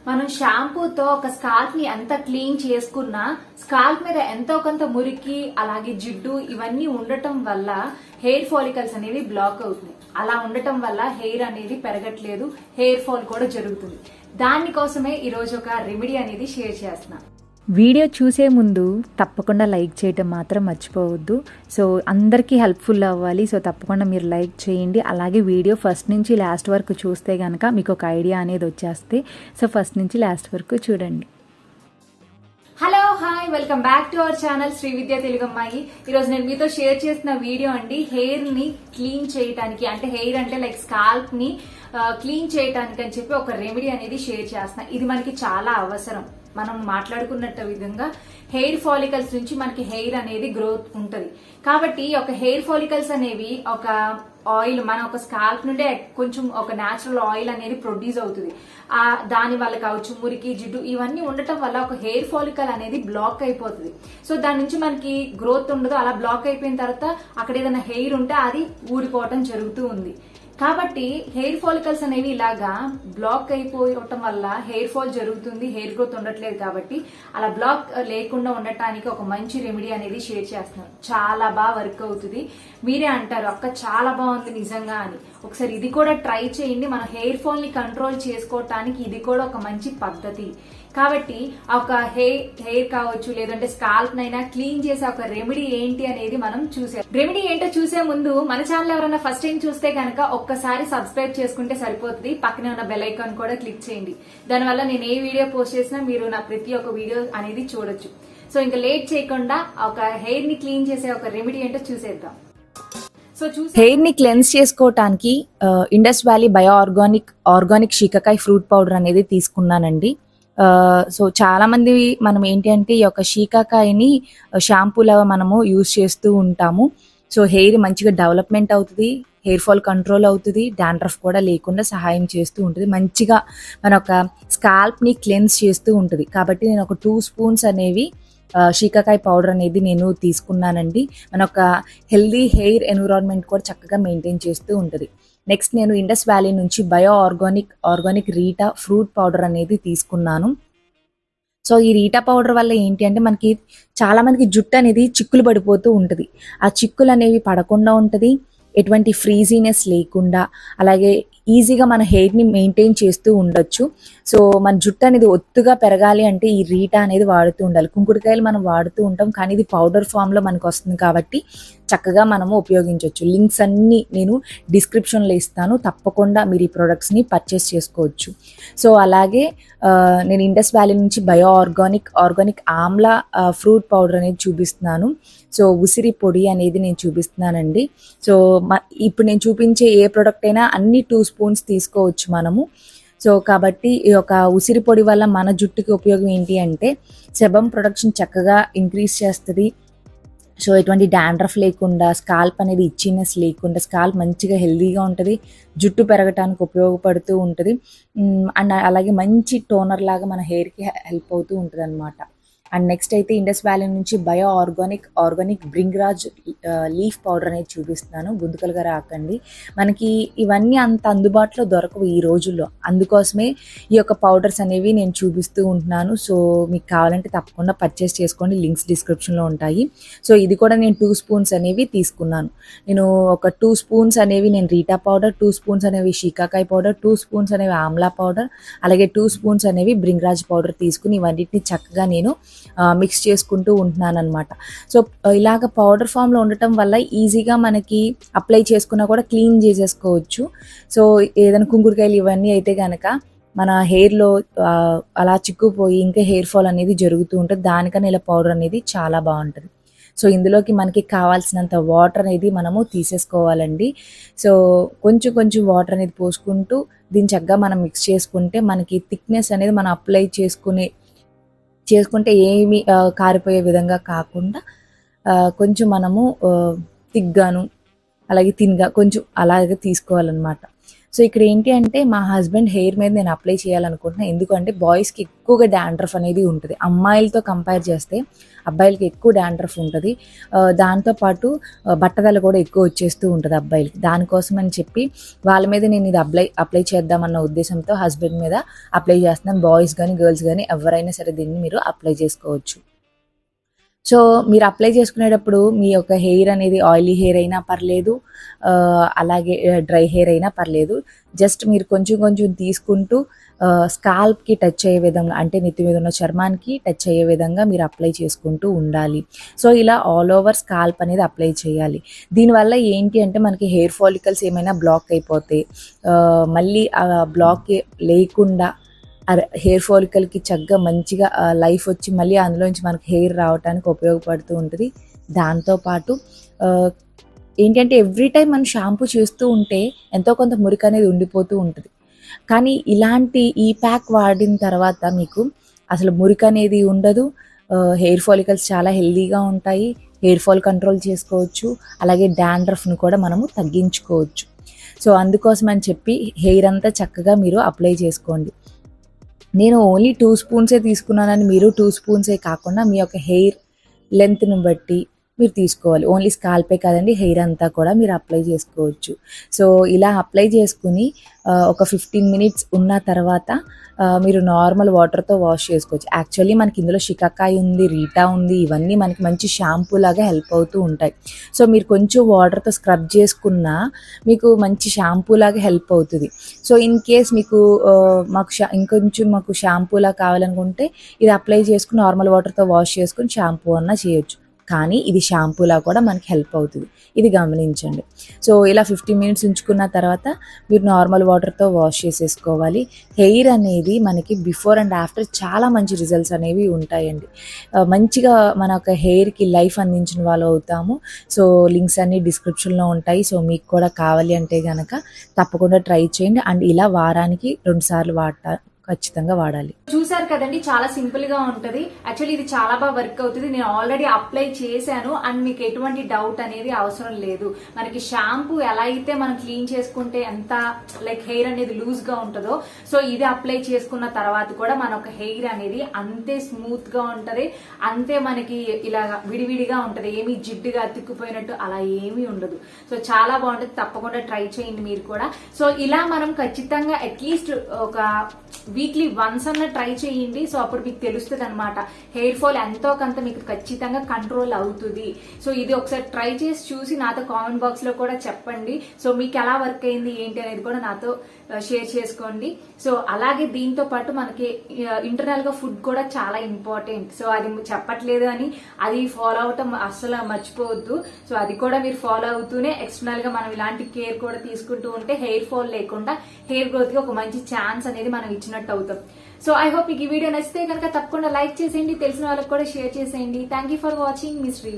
మనం షాంపూతో ఒక స్కాల్ప్ ని ఎంత క్లీన్ చేసుకున్నా స్కాల్ప్ మీద ఎంతో కొంత మురికి అలాగే జిడ్డు ఇవన్నీ ఉండటం వల్ల హెయిర్ ఫాలికల్స్ అనేవి బ్లాక్ అవుతుంది. అలా ఉండటం వల్ల హెయిర్ అనేది పెరగట్లేదు, హెయిర్ ఫాల్ కూడా జరుగుతుంది. దానికోసమే ఈ రోజు ఒక రెమెడీ అనేది షేర్ చేస్తున్నా. వీడియో చూసే ముందు తప్పకుండా లైక్ చేయటం మాత్రం మర్చిపోవద్దు. సో అందరికీ హెల్ప్ఫుల్ అవ్వాలి. సో తప్పకుండా మీరు లైక్ చేయండి. అలాగే వీడియో ఫస్ట్ నుంచి లాస్ట్ వరకు చూస్తే కనుక మీకు ఒక ఐడియా అనేది వచ్చేస్తే సో ఫస్ట్ నుంచి లాస్ట్ వరకు చూడండి. Hello, hi, welcome back to our channel Sri Vidya Telugu Ammayi. ఈరోజు నేను మీతో షేర్ చేసిన వీడియో అండి హెయిర్ ని క్లీన్ చేయడానికి, అంటే హెయిర్ అంటే లైక్ స్కాల్ప్ ని క్లీన్ చేయడానికి అని చెప్పి ఒక రెమెడీ అనేది షేర్ చేస్తున్నా. ఇది మనకి చాలా అవసరం. మనం మాట్లాడుకున్నట్టు విధంగా హెయిర్ ఫాలికల్స్ నుంచి మనకి హెయిర్ అనేది గ్రోత్ ఉంటది. కాబట్టి ఒక హెయిర్ ఫాలికల్స్ అనేవి ఒక ఆయిల్ మన ఒక స్కాల్ప్ నుండే కొంచెం ఒక న్యాచురల్ ఆయిల్ అనేది ప్రొడ్యూస్ అవుతుంది. దాని వల్ల కావచ్చు మురికి జిడ్డు ఇవన్నీ ఉండటం వల్ల ఒక హెయిర్ ఫాలికల్ అనేది బ్లాక్ అయిపోతుంది. సో దాని నుంచి మనకి గ్రోత్ ఉండదు. అలా బ్లాక్ అయిపోయిన తర్వాత అక్కడ ఏదైనా హెయిర్ ఉంటే అది ఊడిపోవటం జరుగుతూ ఉంది. కాబట్టి హెయిర్ ఫాలికల్స్ అనేవి ఇలాగా బ్లాక్ అయిపోవటం వల్ల హెయిర్ ఫాల్ జరుగుతుంది, హెయిర్ గ్రోత్ ఉండట్లేదు. కాబట్టి అలా బ్లాక్ లేకుండా ఉండటానికి ఒక మంచి రెమెడీ అనేది షేర్ చేస్తున్నాను. చాలా బాగా వర్క్ అవుతుంది. మీరే అంటారు అక్క చాలా బాగుంది నిజంగా అని. ఒకసారి ఇది కూడా ట్రై చేయండి. మన హెయిర్ ఫాల్ ని కంట్రోల్ చేసుకోవటానికి ఇది కూడా ఒక మంచి పద్ధతి. కాబట్టి ఒక హెయిర్ కావచ్చు లేదంటే స్కాల్ప్ నైనా క్లీన్ చేసే ఒక రెమెడీ ఏంటి అనేది మనం చూసే రెమెడీ ఏంటో చూసే ముందు మన ఛానల్ ఎవరైనా ఫస్ట్ టైం చూస్తే కనుక ఒక్కసారి సబ్స్క్రైబ్ చేసుకుంటే సరిపోతుంది. పక్కనే ఉన్న బెల్ ఐకాన్ కూడా క్లిక్ చేయండి. దానివల్ల నేను ఏ వీడియో పోస్ట్ చేసినా మీరు నా ప్రతి ఒక్క వీడియో అనేది చూడొచ్చు. సో ఇంకా లేట్ చేయకుండా ఒక హెయిర్ ని క్లీన్ చేసే ఒక రెమెడీ ఏంటో చూసేద్దాం. సో హెయిర్ ని క్లెన్స్ చేసుకోవటానికి Indus valley bio organic shikakai fruit powder అనేది తీసుకున్నానండి. సో చాలా మంది మనం ఏంటి అంటే ఈ యొక్క షీకాకాయని షాంపూలా మనము యూజ్ చేస్తూ ఉంటాము. సో హెయిర్ మంచిగా డెవలప్మెంట్ అవుతుంది, హెయిర్ ఫాల్ కంట్రోల్ అవుతుంది, డాండ్రఫ్ కూడా లేకుండా సహాయం చేస్తూ ఉంటుంది, మంచిగా మన ఒక స్కాల్ప్ ని క్లెన్స్ చేస్తూ ఉంటుంది. కాబట్టి నేను ఒక 2 స్పూన్స్ అనేవి షీకాకాయ పౌడర్ అనేది నేను తీసుకున్నానండి. మన ఒక హెల్దీ హెయిర్ ఎన్విరాన్మెంట్ కూడా చక్కగా మెయింటైన్ చేస్తూ ఉంటుంది. నెక్స్ట్ నేను ఇండస్ వ్యాలీ నుంచి bio organic Rita fruit powder అనేది తీసుకున్నాను. సో ఈ రీటా పౌడర్ వల్ల ఏంటి అంటే మనకి చాలా మందికి జుట్టు అనేది చిక్కులు పడిపోతూ ఉంటుంది. ఆ చిక్కులు అనేవి పడకుండా ఉంటుంది, ఎటువంటి ఫ్రీజీనెస్ లేకుండా, అలాగే ఈజీగా మన హెయిర్ని మెయింటైన్ చేస్తూ ఉండొచ్చు. సో మన జుట్టు అనేది ఒత్తుగా పెరగాలి అంటే ఈ రీటా అనేది వాడుతూ ఉండాలి. కుంకుడుకాయలు మనం వాడుతూ ఉంటాం, కానీ ఇది పౌడర్ ఫామ్లో మనకు వస్తుంది కాబట్టి చక్కగా మనము ఉపయోగించవచ్చు. లింక్స్ అన్నీ నేను డిస్క్రిప్షన్లో ఇస్తాను, తప్పకుండా మీరు ఈ ప్రొడక్ట్స్ని పర్చేస్ చేసుకోవచ్చు. సో అలాగే నేను ఇండస్ వ్యాలీ నుంచి bio organic Amla fruit powder అనేది చూపిస్తున్నాను. సో ఉసిరి పొడి అనేది నేను చూపిస్తున్నానండి. సో ఇప్పుడు నేను చూపించే ఏ ప్రోడక్ట్ అయినా అన్ని 2 స్పూన్స్ తీసుకోవచ్చు మనము. సో కాబట్టి ఈ యొక్క ఉసిరి పొడి వల్ల మన జుట్టుకి ఉపయోగం ఏంటి అంటే సెబమ్ ప్రొడక్షన్ చక్కగా ఇంక్రీజ్ చేస్తుంది. సో ఎటువంటి డాండ్రఫ్ లేకుండా, స్కాల్ప్ అనేది ఇచ్చినెస్ లేకుండా, స్కాల్ప్ మంచిగా హెల్దీగా ఉంటుంది, జుట్టు పెరగటానికి ఉపయోగపడుతూ ఉంటుంది. అండ్ అలాగే మంచి టోనర్ లాగా మన హెయిర్కి హెల్ప్ అవుతూ ఉంటుంది అనమాట. అండ్ నెక్స్ట్ అయితే ఇండస్ వ్యాలీ నుంచి bio organic Bhringraj leaf powder అనేది చూపిస్తున్నాను. గుంతుకలుగా రాకండి, మనకి ఇవన్నీ అంత అందుబాటులో దొరకవు ఈ రోజుల్లో. అందుకోసమే ఈ యొక్క పౌడర్స్ అనేవి నేను చూపిస్తూ ఉంటున్నాను. సో మీకు కావాలంటే తప్పకుండా పర్చేస్ చేసుకోండి, లింక్స్ డిస్క్రిప్షన్లో ఉంటాయి. సో ఇది కూడా నేను 2 స్పూన్స్ అనేవి తీసుకున్నాను. నేను ఒక 2 స్పూన్స్ అనేవి నేను రీటా పౌడర్, 2 స్పూన్స్ అనేవి షీకాకాయ పౌడర్, 2 స్పూన్స్ అనేవి ఆమ్లా పౌడర్, అలాగే 2 స్పూన్స్ అనేవి బ్రింగ్రాజ్ పౌడర్ తీసుకుని ఇవన్నిటిని చక్కగా నేను మిక్స్ చేసుకుంటూ ఉంటున్నాను అనమాట. సో ఇలాగ పౌడర్ ఫామ్లో ఉండటం వల్ల ఈజీగా మనకి అప్లై చేసుకున్నా కూడా క్లీన్ చేసేసుకోవచ్చు. సో ఏదైనా కుంకుడుకాయలు ఇవన్నీ అయితే కనుక మన హెయిర్లో అలా చిక్కుపోయి ఇంకా హెయిర్ ఫాల్ అనేది జరుగుతూ ఉంటుంది. దానికన్నా ఇలా పౌడర్ అనేది చాలా బాగుంటుంది. సో ఇందులోకి మనకి కావాల్సినంత వాటర్ అనేది మనము తీసేసుకోవాలండి. సో కొంచెం వాటర్ అనేది పోసుకుంటూ దీన్ని చక్కగా మనం మిక్స్ చేసుకుంటే మనకి థిక్నెస్ అనేది మనం అప్లై చేసుకుంటే ఏమి కారిపోయే విధంగా కాకుండా కొంచెం మనము థిక్గాను అలాగే థిన్గా కొంచెం అలాగే తీసుకోవాలన్నమాట. సో ఇక్కడ ఏంటి అంటే మా హస్బెండ్ హెయిర్ మీద నేను అప్లై చేయాలనుకుంటున్నాను. ఎందుకంటే బాయ్స్కి ఎక్కువగా డాండ్రఫ్ అనేది ఉంటుంది. అమ్మాయిలతో కంపేర్ చేస్తే అబ్బాయిలకి ఎక్కువ డాండ్రఫ్ ఉంటుంది. దాంతోపాటు బట్టతల కూడా ఎక్కువ వచ్చేస్తూ ఉంటుంది అబ్బాయిలకి. దానికోసం అని చెప్పి వాళ్ళ మీద నేను ఇది అప్లై చేద్దామన్న ఉద్దేశంతో హస్బెండ్ మీద అప్లై చేస్తున్నాను. బాయ్స్ కానీ గర్ల్స్ కానీ ఎవరైనా సరే దీన్ని మీరు అప్లై చేసుకోవచ్చు. సో మీరు అప్లై చేసుకునేటప్పుడు మీ యొక్క హెయిర్ అనేది ఆయిలీ హెయిర్ అయినా పర్లేదు, అలాగే డ్రై హెయిర్ అయినా పర్లేదు. జస్ట్ మీరు కొంచెం కొంచెం తీసుకుంటూ స్కాల్ప్కి టచ్ అయ్యే విధంగా, అంటే నెత్తి మీద ఉన్న చర్మానికి టచ్ అయ్యే విధంగా మీరు అప్లై చేసుకుంటూ ఉండాలి. సో ఇలా ఆల్ ఓవర్ స్కాల్ప్ అనేది అప్లై చేయాలి. దీనివల్ల ఏంటి అంటే మనకి హెయిర్ ఫాలికల్స్ ఏమైనా బ్లాక్ అయిపోతే మళ్ళీ ఆ బ్లాక్ లేకుండా హెయిర్ ఫాలికల్కి చక్కగా మంచిగా లైఫ్ వచ్చి మళ్ళీ అందులోంచి మనకి హెయిర్ రావడానికి ఉపయోగపడుతూ ఉంటుంది. దాంతోపాటు ఏంటంటే ఎవ్రీ టైం మనం షాంపూ చేస్తూ ఉంటే ఎంతో కొంత మురికి అనేది ఉండిపోతూ ఉంటుంది. కానీ ఇలాంటి ఈ ప్యాక్ వాడిన తర్వాత మీకు అసలు మురికి అనేది ఉండదు. హెయిర్ ఫాలికల్స్ చాలా హెల్దీగా ఉంటాయి. హెయిర్ ఫాల్ కంట్రోల్ చేసుకోవచ్చు. అలాగే డాండ్రఫ్ను కూడా మనము తగ్గించుకోవచ్చు. సో అందుకోసం అని చెప్పి హెయిర్ అంతా చక్కగా మీరు అప్లై చేసుకోండి. నేను ఓన్లీ 2 స్పూన్సే తీసుకున్నానని మీరు 2 స్పూన్సే కాకుండా మీ యొక్క హెయిర్ లెంత్ని బట్టి మీరు తీసుకోవాలి. ఓన్లీ స్కాల్పే కాదండి, హెయిర్ అంతా కూడా మీరు అప్లై చేసుకోవచ్చు. సో ఇలా అప్లై చేసుకుని ఒక 15 మినిట్స్ ఉన్న తర్వాత మీరు నార్మల్ వాటర్తో వాష్ చేసుకోవచ్చు. యాక్చువల్లీ మనకి ఇందులో షికాకాయ్ ఉంది, రీటా ఉంది, ఇవన్నీ మనకి మంచి షాంపూ లాగా హెల్ప్ అవుతూ ఉంటాయి. సో మీరు కొంచెం వాటర్తో స్క్రబ్ చేసుకున్నా మీకు మంచి షాంపూ లాగా హెల్ప్ అవుతుంది. సో ఇన్ కేస్ మీకు ఇంకొంచెం మాకు షాంపూలా కావాలనుకుంటే ఇది అప్లై చేసుకుని నార్మల్ వాటర్తో వాష్ చేసుకుని షాంపూ అన్నా చేయొచ్చు. కానీ ఇది షాంపూలా కూడా మనకి హెల్ప్ అవుతుంది. ఇది గమనించండి. సో ఇలా 15 మినిట్స్ ఉంచుకున్న తర్వాత మీరు నార్మల్ వాటర్తో వాష్ చేసేసుకోవాలి. హెయిర్ అనేది మనకి బిఫోర్ అండ్ ఆఫ్టర్ చాలా మంచి రిజల్ట్స్ అనేవి ఉంటాయండి. మంచిగా మన యొక్క హెయిర్కి లైఫ్ అందించిన వాళ్ళు అవుతాము. సో లింక్స్ అన్నీ డిస్క్రిప్షన్లో ఉంటాయి. సో మీకు కూడా కావాలి అంటే కనుక తప్పకుండా ట్రై చేయండి. అండ్ ఇలా వారానికి 2 సార్లు ఖచ్చితంగా వాడాలి. చూసారు కదండి, చాలా సింపుల్ గా ఉంటది. యాక్చువల్లీ ఇది చాలా బాగా వర్క్ అవుతుంది. నేను ఆల్రెడీ అప్లై చేశాను అండ్ మీకు ఎటువంటి డౌట్ అనేది అవసరం లేదు. మనకి షాంపూ ఎలా అయితే మనం క్లీన్ చేసుకుంటే ఎంత లైక్ హెయిర్ అనేది లూజ్ గా ఉంటుందో, సో ఇది అప్లై చేసుకున్న తర్వాత కూడా మన ఒక హెయిర్ అనేది అంతే స్మూత్ గా ఉంటది, అంతే మనకి ఇలా విడివిడిగా ఉంటది. ఏమీ జిడ్డుగా అతుక్కుపోయినట్టు అలా ఏమీ ఉండదు. సో చాలా బాగుంటది. తప్పకుండా ట్రై చేయండి మీరు కూడా. సో ఇలా మనం ఖచ్చితంగా అట్లీస్ట్ ఒక వీక్లీ వన్స్ అన్న ట్రై చేయండి. సో అప్పుడు మీకు తెలుస్తుంది అనమాట హెయిర్ ఫాల్ ఎంతో కొంత మీకు ఖచ్చితంగా కంట్రోల్ అవుతుంది. సో ఇది ఒకసారి ట్రై చేసి చూసి నాతో కామెంట్ బాక్స్ లో కూడా చెప్పండి. సో మీకు ఎలా వర్క్ అయింది ఏంటి అనేది కూడా నాతో షేర్ చేసుకోండి. సో అలాగే దీంతో పాటు మనకి ఇంటర్నల్ గా ఫుడ్ కూడా చాలా ఇంపార్టెంట్. సో అది చెప్పట్లేదు అని అది ఫాలో అవటం అస్సలు మర్చిపోవద్దు. సో అది కూడా మీరు ఫాలో అవుతూనే ఎక్స్టర్నల్ గా మనం ఇలాంటి కేర్ కూడా తీసుకుంటూ ఉంటే హెయిర్ ఫాల్ లేకుండా హెయిర్ గ్రోత్ కి ఒక మంచి ఛాన్స్ అనేది మనం ఇచ్చినట్టు అవుతాం. సో ఐ హోప్ మీకు ఈ వీడియో నచ్చితే కనుక తప్పకుండా లైక్ చేసేయండి, తెలిసిన వాళ్ళకి కూడా షేర్ చేసేయండి. Thank you for watching. మీ శ్రీ.